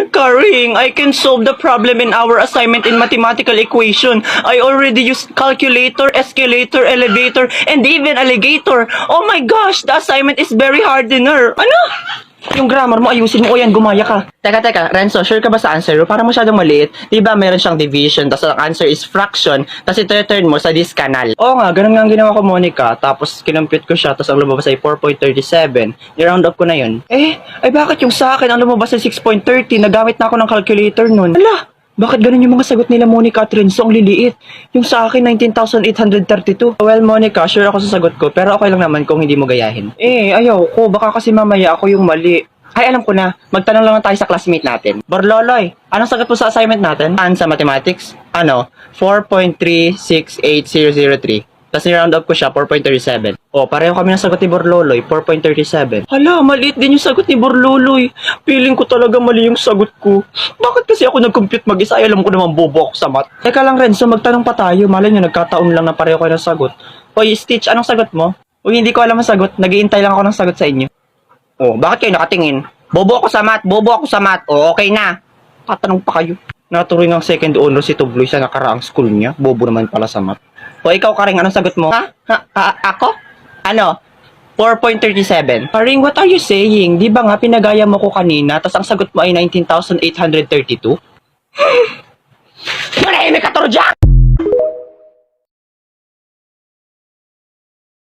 Karing, I can solve the problem in our assignment in mathematical equation. I already used calculator, escalator, elevator, and even alligator. Oh my gosh, the assignment is very hard dinner. Ano? Yung grammar mo, ayusin mo. O yan, gumaya ka. Teka, Renzo, sure ka ba sa answer? Para masyadong maliit. Diba meron siyang division, tapos ang answer is fraction, tapos ito-turn mo sa this canal. Oo nga, ganun nga ang ginawa ko, Monica. Tapos kinompute ko siya, tapos ang lumabas ay 4.37. I-round up ko na yun. Ay bakit yung sa akin ang lumabas ay 6.30? Nagamit na ako ng calculator nun. Ala! Bakit ganun yung mga sagot nila, Monica at Renzo? Ang liliit. Yung sa akin, 19,832. Well, Monica, sure ako sa sagot ko, pero okay lang naman kung hindi mo gayahin. Ayaw ko. Baka kasi mamaya ako yung mali. Ay, alam ko na. Magtanong lang tayo sa classmate natin. Borloloy, anong sagot mo sa assignment natin? Sa mathematics? 4.368003. Tapos ni-round up ko siya, 4.37. Pareho kami ng sagot ni Borloloy, 4.37. Hala, maliit din yung sagot ni Borloloy. Feeling ko talaga mali yung sagot ko. Bakit kasi ako nag-compute mag-isa? Ay, alam ko naman bobo ako sa math. Teka lang, Renzo, magtanong pa tayo. Malay nyo, nagkataon lang na pareho kayo ng sagot. Stitch, anong sagot mo? Hindi ko alam ang sagot. Nag-iintay lang ako ng sagot sa inyo. Bakit kayo nakatingin? Bobo ako sa math. Okay na. Tatanong pa kayo. Naturing ang second honor si Tubloy sa nakaraang school niya. Bobo naman pala sa math. Ikaw, Karing, anong sagot mo? Ako? 4.37. Karing, what are you saying? Di ba nga pinagaya mo ko kanina, tas ang sagot mo ay 19,832? Manahimik ka, Toro Jack!